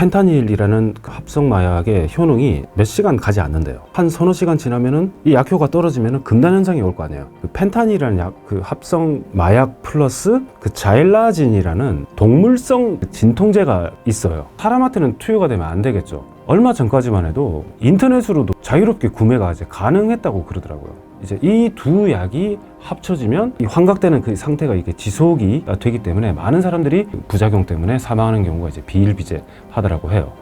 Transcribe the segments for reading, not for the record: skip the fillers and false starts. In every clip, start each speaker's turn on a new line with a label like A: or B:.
A: 펜타닐이라는 그 합성 마약의 효능이 몇 시간 가지 않는데요. 한 서너 시간 지나면은 이 약효가 떨어지면은 금단 현상이 올 거 아니에요. 그 펜타닐이라는 그 합성 마약 플러스 그 자일라진이라는 동물성 진통제가 있어요. 사람한테는 투여가 되면 안 되겠죠. 얼마 전까지만 해도 인터넷으로도 자유롭게 구매가 이제 가능했다고 그러더라고요. 이제 이 두 약이 합쳐지면 이 환각되는 그 상태가 이게 지속이 되기 때문에 많은 사람들이 부작용 때문에 사망하는 경우가 이제 비일비재하다라고 해요.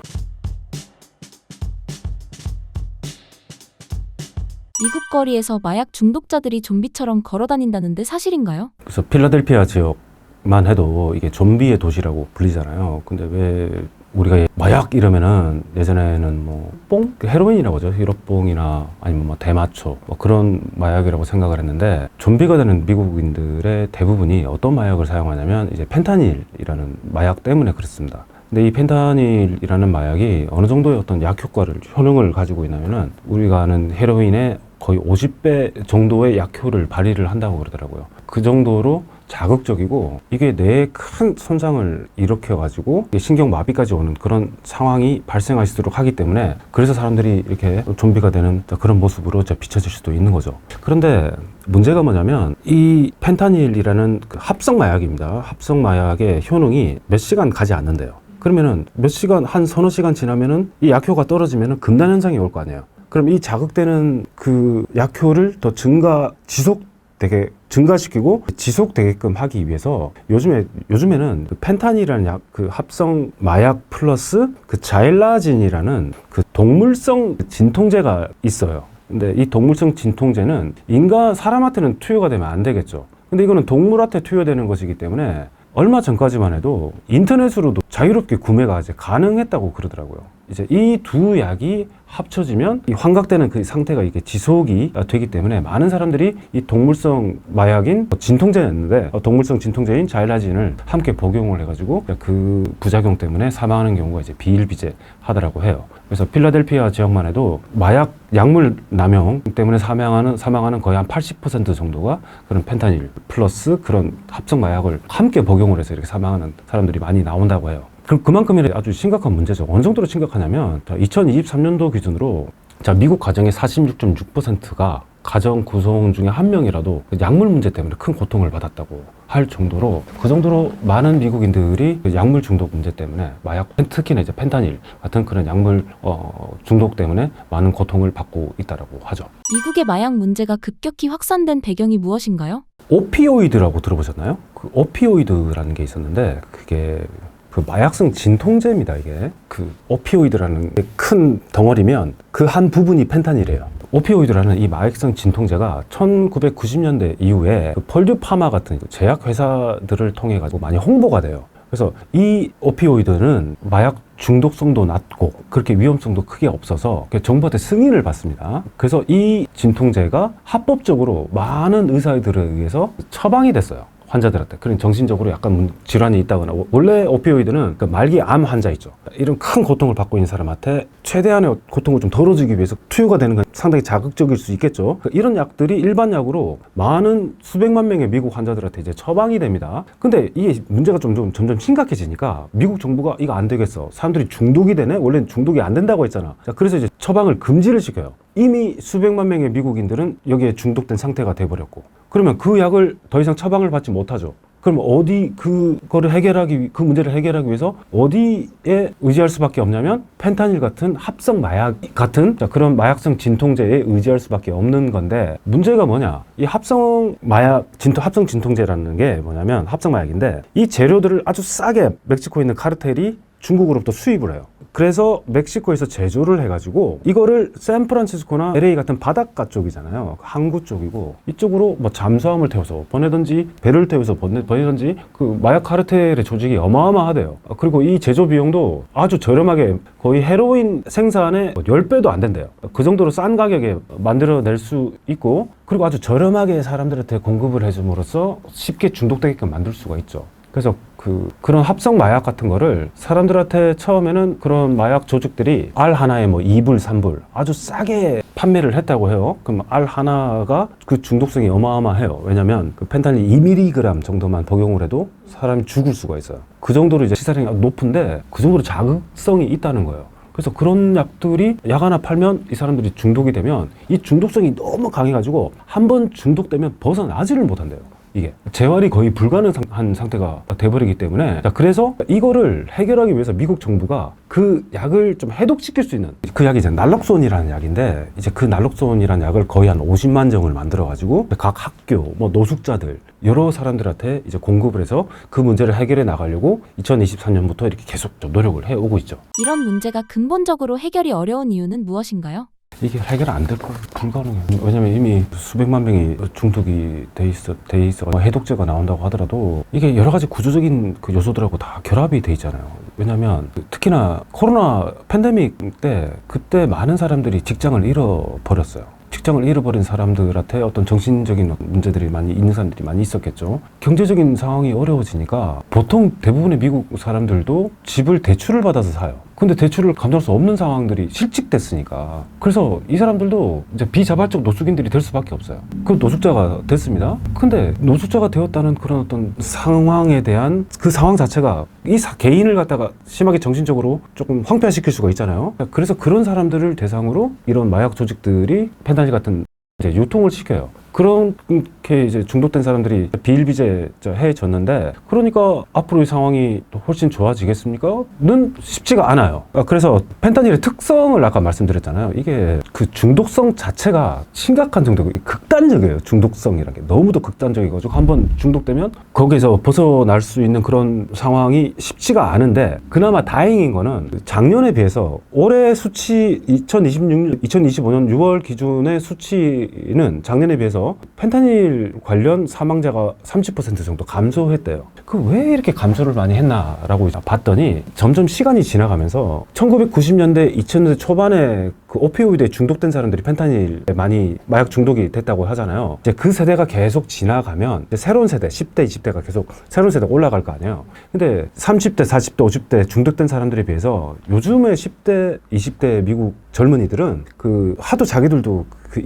B: 미국 거리에서 마약 중독자들이 좀비처럼 걸어다닌다는데 사실인가요?
A: 그래서 필라델피아 지역만 해도 이게 좀비의 도시라고 불리잖아요. 근데 왜 우리가 마약 이러면은 예전에는 뭐 뽕? 헤로인이라고 하죠. 히로뽕이나 아니면 뭐 대마초 뭐 그런 마약이라고 생각을 했는데 좀비가 되는 미국인들의 대부분이 어떤 마약을 사용하냐면 이제 펜타닐이라는 마약 때문에 그렇습니다. 근데 이 펜타닐이라는 마약이 어느 정도의 어떤 약 효과를, 효능을 가지고 있냐면은 우리가 아는 헤로인의 거의 50배 정도의 약효를 발휘를 한다고 그러더라고요. 그 정도로 자극적이고 이게 뇌에 큰 손상을 일으켜가지고 신경마비까지 오는 그런 상황이 발생할 수 있도록 하기 때문에 그래서 사람들이 이렇게 좀비가 되는 그런 모습으로 비춰질 수도 있는 거죠. 그런데 문제가 뭐냐면 이 펜타닐이라는 그 합성 마약입니다. 합성 마약의 효능이 몇 시간 가지 않는데요. 그러면은 몇 시간, 한 서너 시간 지나면은 이 약효가 떨어지면은 금단 현상이 올 거 아니에요. 그럼 이 자극되는 그 약효를 더 증가시키고 지속되게끔 하기 위해서 요즘에는 그 펜타닐이라는 그 합성 마약 플러스 그 자일라진이라는 그 동물성 진통제가 있어요. 근데 이 동물성 진통제는 사람한테는 투여가 되면 안 되겠죠. 근데 이거는 동물한테 투여되는 것이기 때문에 얼마 전까지만 해도 인터넷으로도 자유롭게 구매가 이제 가능했다고 그러더라고요. 이제 이 두 약이 합쳐지면 이 환각되는 그 상태가 이게 지속이 되기 때문에 많은 사람들이 이 동물성 마약인 진통제였는데 동물성 진통제인 자일라진을 함께 복용을 해가지고 그 부작용 때문에 사망하는 경우가 이제 비일비재하다라고 해요. 그래서 필라델피아 지역만 해도 마약 약물 남용 때문에 사망하는 거의 한 80% 정도가 그런 펜타닐 플러스 그런 합성 마약을 함께 복용을 해서 이렇게 사망하는 사람들이 많이 나온다고 해요. 그만큼 아주 심각한 문제죠. 어느 정도로 심각하냐면 2023년도 기준으로 미국 가정의 46.6%가 가정 구성 중에 한 명이라도 약물 문제 때문에 큰 고통을 받았다고 할 정도로 그 정도로 많은 미국인들이 약물 중독 문제 때문에 마약, 특히나 이제 펜타닐 같은 그런 약물 중독 때문에 많은 고통을 받고 있다라고 하죠.
B: 미국의 마약 문제가 급격히 확산된 배경이 무엇인가요?
A: 오피오이드라고 들어보셨나요? 그 오피오이드라는 게 있었는데 그게 그 마약성 진통제입니다. 이게 그 오피오이드라는 큰 덩어리면 그 한 부분이 펜타닐이에요. 오피오이드라는 이 마약성 진통제가 1990년대 이후에 그 펄듀 파마 같은 제약 회사들을 통해 가지고 많이 홍보가 돼요. 그래서 이 오피오이드는 마약 중독성도 낮고 그렇게 위험성도 크게 없어서 정부한테 승인을 받습니다. 그래서 이 진통제가 합법적으로 많은 의사들에 의해서 처방이 됐어요. 환자들한테. 그런 정신적으로 약간 질환이 있다거나. 원래 오피오이드는 그 말기 암 환자 있죠. 이런 큰 고통을 받고 있는 사람한테 최대한의 고통을 좀 덜어주기 위해서 투여가 되는 건 상당히 자극적일 수 있겠죠. 이런 약들이 일반 약으로 많은 수백만 명의 미국 환자들한테 이제 처방이 됩니다. 근데 이게 문제가 점점 심각해지니까 미국 정부가 이거 안 되겠어. 사람들이 중독이 되네? 원래는 중독이 안 된다고 했잖아. 그래서 이제 처방을 금지를 시켜요. 이미 수백만 명의 미국인들은 여기에 중독된 상태가 돼버렸고 그러면 그 약을 더 이상 처방을 받지 못하죠. 그럼 그 문제를 해결하기 위해서 어디에 의지할 수밖에 없냐면 펜타닐 같은 합성 마약 같은 그런 마약성 진통제에 의지할 수밖에 없는 건데 문제가 뭐냐? 이 합성 진통제라는 게 뭐냐면 합성 마약인데 이 재료들을 아주 싸게 멕시코에 있는 카르텔이 중국으로부터 수입을 해요. 그래서 멕시코에서 제조를 해가지고 이거를 샌프란시스코나 LA 같은 바닷가 쪽이잖아요. 항구 쪽이고 이쪽으로 뭐 잠수함을 태워서 보내든지 배를 태워서 보내든지 그 마약 카르텔의 조직이 어마어마하대요. 그리고 이 제조 비용도 아주 저렴하게 거의 헤로인 생산의 10배도 안 된대요. 그 정도로 싼 가격에 만들어낼 수 있고 그리고 아주 저렴하게 사람들한테 공급을 해줌으로써 쉽게 중독되게끔 만들 수가 있죠. 그래서 그런 합성 마약 같은 거를 사람들한테 처음에는 그런 마약 조직들이 알 하나에 뭐 2불, 3불 아주 싸게 판매를 했다고 해요. 그럼 알 하나가 그 중독성이 어마어마해요. 왜냐면 그 펜타닐 2mg 정도만 복용을 해도 사람이 죽을 수가 있어요. 그 정도로 이제 시사량이 높은데 그 정도로 자극성이 있다는 거예요. 그래서 그런 약들이 약 하나 팔면 이 사람들이 중독이 되면 이 중독성이 너무 강해가지고 한 번 중독되면 벗어나지를 못한대요. 이게 재활이 거의 불가능한 상태가 돼버리기 때문에, 자, 그래서 이거를 해결하기 위해서 미국 정부가 그 약을 좀 해독시킬 수 있는 그 약이 이제 날록손이라는 약인데, 이제 그 날록손이라는 약을 거의 한 50만 정을 만들어 가지고 각 학교, 뭐 노숙자들 여러 사람들한테 이제 공급을 해서 그 문제를 해결해 나가려고 2023년부터 이렇게 계속 좀 노력을 해 오고 있죠.
B: 이런 문제가 근본적으로 해결이 어려운 이유는 무엇인가요?
A: 이게 해결 안 될 거예요. 불가능해요. 왜냐면 이미 수백만 명이 중독이 돼 있어 해독제가 나온다고 하더라도 이게 여러 가지 구조적인 그 요소들하고 다 결합이 돼 있잖아요. 왜냐면 특히나 코로나 팬데믹 때 그때 많은 사람들이 직장을 잃어버렸어요. 직장을 잃어버린 사람들한테 어떤 정신적인 문제들이 많이 있는 사람들이 많이 있었겠죠. 경제적인 상황이 어려워지니까 보통 대부분의 미국 사람들도 집을 대출을 받아서 사요. 근데 대출을 감당할 수 없는 상황들이 실직됐으니까. 그래서 이 사람들도 이제 비자발적 노숙인들이 될 수밖에 없어요. 그 노숙자가 됐습니다. 근데 노숙자가 되었다는 그런 어떤 상황에 대한 그 상황 자체가 이 개인을 갖다가 심하게 정신적으로 조금 황폐화시킬 수가 있잖아요. 그래서 그런 사람들을 대상으로 이런 마약 조직들이 펜타닐 같은 이제 유통을 시켜요. 그렇게 이제 중독된 사람들이 비일비재해졌는데, 그러니까 앞으로 이 상황이 훨씬 좋아지겠습니까? 는 쉽지가 않아요. 그래서 펜타닐의 특성을 아까 말씀드렸잖아요. 이게 그 중독성 자체가 심각한 정도고 극단적이에요. 중독성이라는 게 너무도 극단적이가지고 한번 중독되면 거기에서 벗어날 수 있는 그런 상황이 쉽지가 않은데, 그나마 다행인 거는 작년에 비해서 올해 수치 2025년 6월 기준의 수치는 작년에 비해서 펜타닐 관련 사망자가 30% 정도 감소했대요. 그 왜 이렇게 감소를 많이 했나라고 봤더니 점점 시간이 지나가면서 1990년대, 2000년대 초반에 그 오피오이드에 중독된 사람들이 펜타닐에 많이 마약 중독이 됐다고 하잖아요. 이제 그 세대가 계속 지나가면 이제 새로운 세대, 10대, 20대가 계속 새로운 세대가 올라갈 거 아니에요. 근데 30대, 40대, 50대 중독된 사람들에 비해서 요즘의 10대, 20대 미국 젊은이들은 그 하도 자기들도 그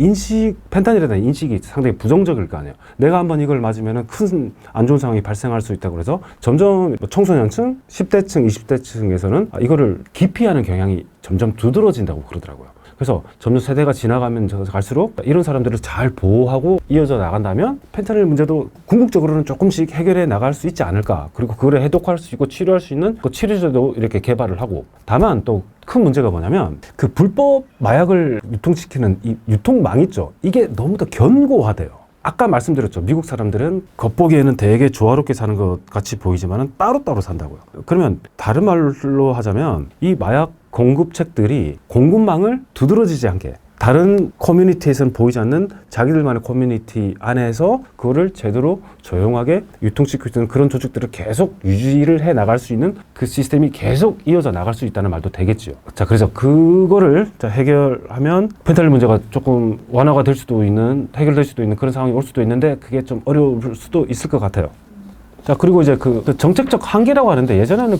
A: 펜타닐에 대한 인식이 상당히 부정적일 거 아니에요. 내가 한번 이걸 맞으면 큰 안 좋은 상황이 발생할 수 있다고 그래서 점점 청소년층, 10대층, 20대층에서는 이거를 기피하는 경향이 점점 두드러진다고 그러더라고요. 그래서 점점 세대가 지나가면 갈수록 이런 사람들을 잘 보호하고 이어져 나간다면 펜타닐 문제도 궁극적으로는 조금씩 해결해 나갈 수 있지 않을까. 그리고 그걸 해독할 수 있고 치료할 수 있는 그 치료제도 이렇게 개발을 하고. 다만 또 큰 문제가 뭐냐면 그 불법 마약을 유통시키는 이 유통망 있죠. 이게 너무 더 견고하대요. 아까 말씀드렸죠. 미국 사람들은 겉보기에는 되게 조화롭게 사는 것 같이 보이지만은 따로따로 산다고요. 그러면 다른 말로 하자면 이 마약 공급책들이 공급망을 두드러지지 않게, 다른 커뮤니티에서는 보이지 않는 자기들만의 커뮤니티 안에서 그거를 제대로 조용하게 유통시킬 수 있는 그런 조직들을 계속 유지를 해 나갈 수 있는 그 시스템이 계속 이어져 나갈 수 있다는 말도 되겠지요. 자, 그래서 그거를 해결하면 펜타닐 문제가 조금 완화가 될 수도 있는, 해결될 수도 있는 그런 상황이 올 수도 있는데 그게 좀 어려울 수도 있을 것 같아요. 자, 그리고 이제 그 정책적 한계라고 하는데, 예전에는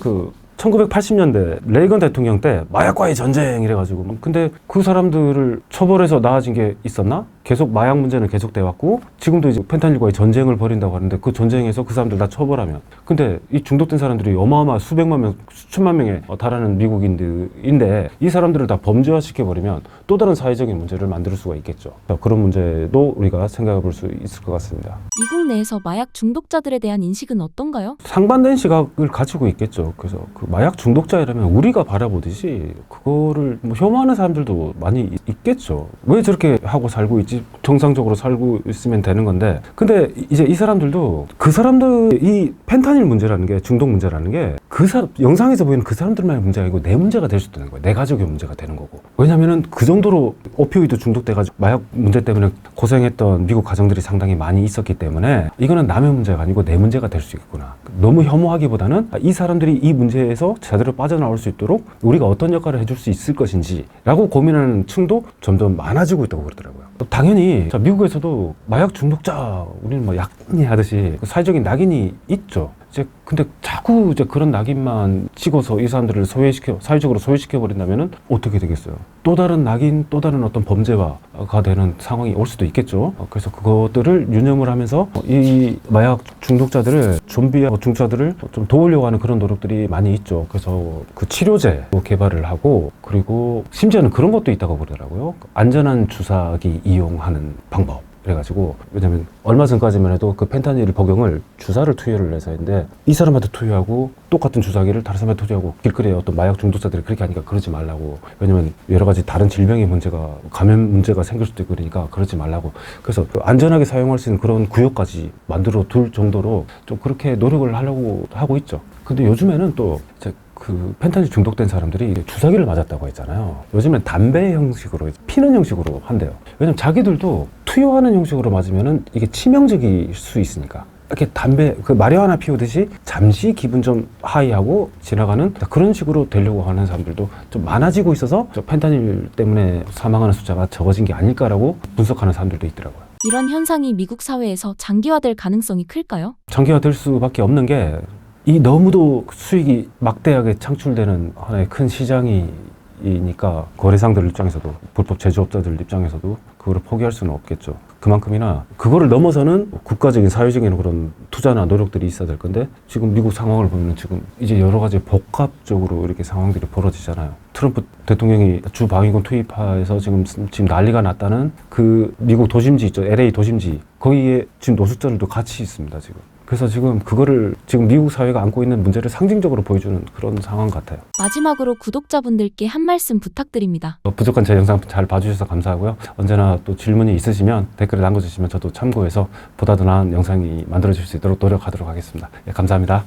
A: 1980년대 레이건 대통령 때 마약과의 전쟁 이래가지고, 근데 그 사람들을 처벌해서 나아진 게 있었나? 계속 마약 문제는 계속돼 왔고, 지금도 이제 펜타닐과의 전쟁을 벌인다고 하는데, 그 전쟁에서 그 사람들 다 처벌하면, 근데 이 중독된 사람들이 어마어마 수백만 명, 수천만 명에 달하는 미국인들인데 이 사람들을 다 범죄화 시켜버리면 또 다른 사회적인 문제를 만들 수가 있겠죠. 그런 문제도 우리가 생각해 볼 수 있을 것 같습니다.
B: 미국 내에서 마약 중독자들에 대한 인식은 어떤가요?
A: 상반된 시각을 가지고 있겠죠. 그래서 그 마약 중독자이라면 우리가 바라보듯이 그거를 뭐 혐오하는 사람들도 많이 있겠죠. 왜 저렇게 하고 살고 있지? 정상적으로 살고 있으면 되는 건데, 근데 이제 이 사람들도 그 사람들 이 펜타닐 문제라는 게, 중독 문제라는 게 그 영상에서 보이는 그 사람들만의 문제가 아니고 내 문제가 될 수도 있는 거예요. 내 가족의 문제가 되는 거고. 왜냐면은 그 정도로 오피오이드 중독돼가지고 마약 문제 때문에 고생했던 미국 가정들이 상당히 많이 있었기 때문에 이거는 남의 문제가 아니고 내 문제가 될 수 있구나. 너무 혐오하기보다는 이 사람들이 이 문제에서 제대로 빠져나올 수 있도록 우리가 어떤 역할을 해줄 수 있을 것인지 라고 고민하는 층도 점점 많아지고 있다고 그러더라고요. 당연히 미국에서도 마약 중독자, 우리는 뭐 약이 하듯이 사회적인 낙인이 있죠. 이제 근데 자꾸 이제 그런 낙인만 찍어서 이 사람들을 사회적으로 소외시켜 버린다면은 어떻게 되겠어요? 또 다른 낙인, 또 다른 어떤 범죄화가 되는 상황이 올 수도 있겠죠. 그래서 그것들을 유념을 하면서 이 마약 중독자들을 좀비 중독자들을 좀 도우려고 하는 그런 노력들이 많이 있죠. 그래서 그 치료제 개발을 하고 그리고 심지어는 그런 것도 있다고 그러더라고요. 안전한 주사기 이용하는 방법. 그래가지고 왜냐면 얼마 전까지만 해도 그 펜타닐 복용을 주사를 투여를 해서 했는데 이 사람한테 투여하고 똑같은 주사기를 다른 사람한테 투여하고 길거리에 어떤 마약 중독자들이 그렇게 하니까 그러지 말라고. 왜냐면 여러 가지 다른 질병의 문제가 감염 문제가 생길 수도 있고 그러니까 그러지 말라고. 그래서 안전하게 사용할 수 있는 그런 구역까지 만들어 둘 정도로 좀 그렇게 노력을 하려고 하고 있죠. 근데 요즘에는 또 이제 그 펜타닐 중독된 사람들이 주사기를 맞았다고 했잖아요. 요즘엔 담배 형식으로 피는 형식으로 한대요. 왜냐면 자기들도 투여하는 형식으로 맞으면은 이게 치명적일 수 있으니까. 이렇게 담배 그 마리화나 피우듯이 잠시 기분 좀 하이하고 지나가는 그런 식으로 되려고 하는 사람들도 좀 많아지고 있어서 저 펜타닐 때문에 사망하는 숫자가 적어진 게 아닐까라고 분석하는 사람들도 있더라고요.
B: 이런 현상이 미국 사회에서 장기화될 가능성이 클까요?
A: 장기화될 수밖에 없는 게 이 너무도 수익이 막대하게 창출되는 하나의 큰 시장이니까 거래상들 입장에서도 불법 제조업자들 입장에서도 그거를 포기할 수는 없겠죠. 그만큼이나 그거를 넘어서는 국가적인 사회적인 그런 투자나 노력들이 있어야 될 건데 지금 미국 상황을 보면 지금 이제 여러 가지 복합적으로 이렇게 상황들이 벌어지잖아요. 트럼프 대통령이 주 방위군 투입하에서 지금 난리가 났다는 그 미국 도심지 있죠. LA 도심지 거기에 지금 노숙자들도 같이 있습니다. 지금. 그래서 지금 그거를 지금 미국 사회가 안고 있는 문제를 상징적으로 보여주는 그런 상황 같아요.
B: 마지막으로 구독자분들께 한 말씀 부탁드립니다.
A: 부족한 제 영상 잘 봐주셔서 감사하고요. 언제나 또 질문이 있으시면 댓글에 남겨주시면 저도 참고해서 보다 더 나은 영상이 만들어질 수 있도록 노력하도록 하겠습니다. 예, 감사합니다.